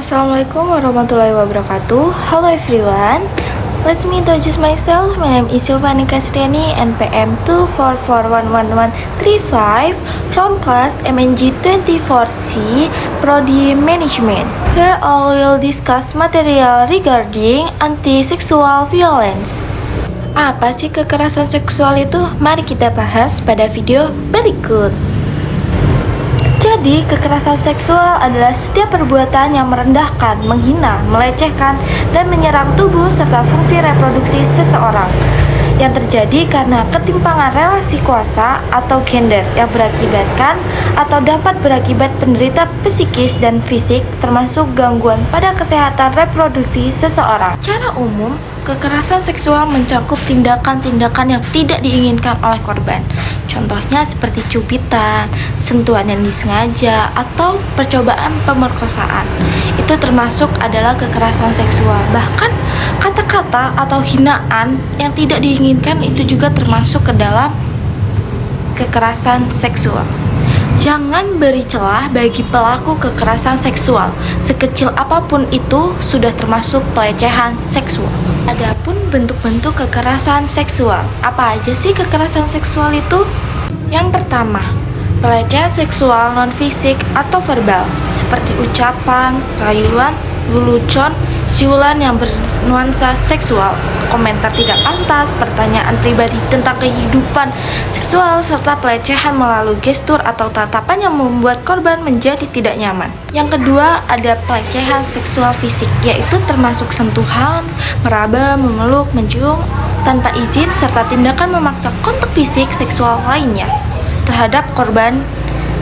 Assalamualaikum warahmatullahi wabarakatuh. Hello everyone. Let me introduce myself. My name is Silvani Kasriani, NPM 244111135 from class MNG 24C, Prodi Management. Here I will discuss material regarding anti-sexual violence. Apa sih kekerasan seksual itu? Mari kita bahas pada video berikut. Jadi, kekerasan seksual adalah setiap perbuatan yang merendahkan, menghina, melecehkan, dan menyerang tubuh serta fungsi reproduksi seseorang yang terjadi karena ketimpangan relasi kuasa atau gender yang berakibatkan atau dapat berakibat penderita psikis dan fisik termasuk gangguan pada kesehatan reproduksi seseorang. Secara umum, kekerasan seksual mencakup tindakan-tindakan yang tidak diinginkan oleh korban. Contohnya seperti cubitan, sentuhan yang disengaja, atau percobaan pemerkosaan. Itu termasuk adalah kekerasan seksual. Bahkan kata-kata atau hinaan yang tidak diinginkan itu juga termasuk ke dalam kekerasan seksual. Jangan beri celah bagi pelaku kekerasan seksual. Sekecil apapun itu sudah termasuk pelecehan seksual. Adapun bentuk-bentuk kekerasan seksual. Apa aja sih kekerasan seksual itu? Yang pertama, pelecehan seksual non-fisik atau verbal, seperti ucapan, rayuan, lelucon, siulan yang bernuansa seksual, komentar tidak pantas, pertanyaan pribadi tentang kehidupan seksual, serta pelecehan melalui gestur atau tatapan yang membuat korban menjadi tidak nyaman. Yang kedua, ada pelecehan seksual fisik, yaitu termasuk sentuhan, meraba, memeluk, mencium tanpa izin, serta tindakan memaksa kontak fisik seksual lainnya terhadap korban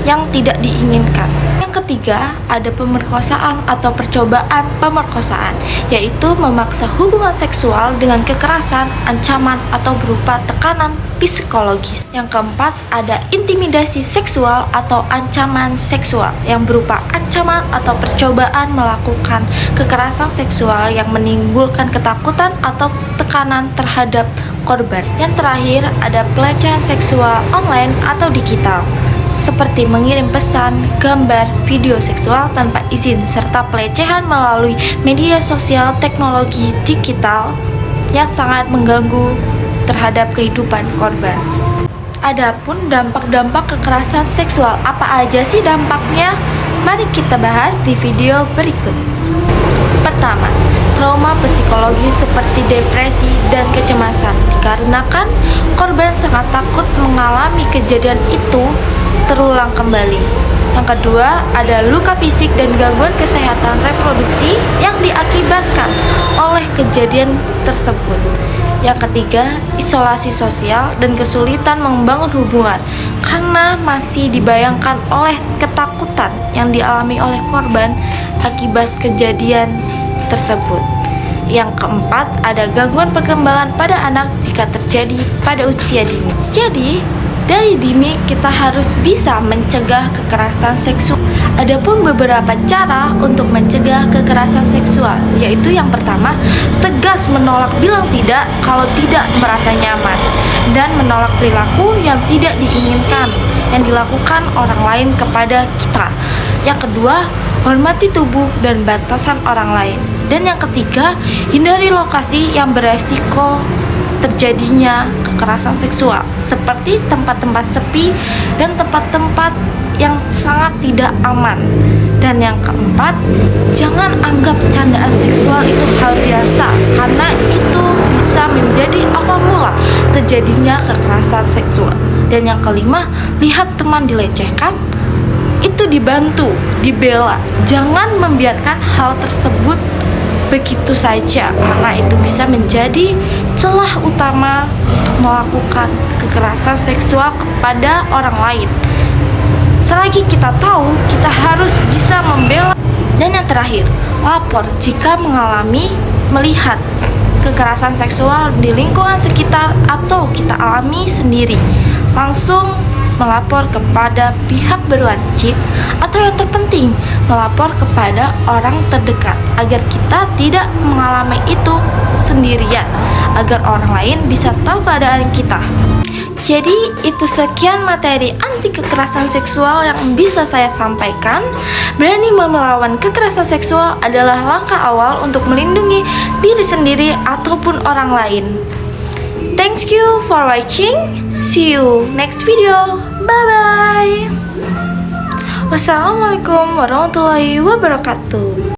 yang tidak diinginkan. Yang ketiga, ada pemerkosaan atau percobaan pemerkosaan, yaitu memaksa hubungan seksual dengan kekerasan, ancaman, atau berupa tekanan psikologis. Yang keempat, ada intimidasi seksual atau ancaman seksual, yang berupa ancaman atau percobaan melakukan kekerasan seksual yang menimbulkan ketakutan atau tekanan terhadap korban. Yang terakhir, ada pelecehan seksual online atau digital, seperti mengirim pesan, gambar, video seksual tanpa izin, serta pelecehan melalui media sosial teknologi digital yang sangat mengganggu terhadap kehidupan korban. Adapun dampak-dampak kekerasan seksual, apa aja sih dampaknya? Mari kita bahas di video berikut. Pertama, trauma psikologis seperti depresi dan kecemasan dikarenakan korban sangat takut mengalami kejadian itu terulang kembali. Yang kedua, ada luka fisik dan gangguan kesehatan reproduksi yang diakibatkan oleh kejadian tersebut. Yang ketiga, isolasi sosial dan kesulitan membangun hubungan karena masih dibayangkan oleh ketakutan yang dialami oleh korban akibat kejadian tersebut. Yang keempat, ada gangguan perkembangan pada anak jika terjadi pada usia dini. Jadi, dari dini kita harus bisa mencegah kekerasan seksual. Adapun beberapa cara untuk mencegah kekerasan seksual, yaitu yang pertama, tegas menolak bilang tidak kalau tidak merasa nyaman, dan menolak perilaku yang tidak diinginkan yang dilakukan orang lain kepada kita. Yang kedua, hormati tubuh dan batasan orang lain. Dan yang ketiga, hindari lokasi yang beresiko terjadinya kekerasan seksual, seperti tempat-tempat sepi dan tempat-tempat yang sangat tidak aman. Dan yang keempat, jangan anggap candaan seksual itu hal biasa, karena itu bisa menjadi awal mula terjadinya kekerasan seksual. Dan yang kelima, lihat teman dilecehkan, itu dibantu, dibela. Jangan membiarkan hal tersebut begitu saja, karena itu bisa menjadi celah utama untuk melakukan kekerasan seksual kepada orang lain. Selagi kita tahu, kita harus bisa membela. Dan yang terakhir, lapor jika melihat kekerasan seksual di lingkungan sekitar atau kita alami sendiri. Langsung melapor kepada pihak berwajib, atau yang terpenting, melapor kepada orang terdekat agar kita tidak mengalami itu sendirian, agar orang lain bisa tahu keadaan kita. Jadi itu sekian materi anti kekerasan seksual yang bisa saya sampaikan. Berani melawan kekerasan seksual adalah langkah awal untuk melindungi diri sendiri ataupun orang lain. Thank you for watching. See you next video. Bye bye. Wassalamualaikum warahmatullahi wabarakatuh.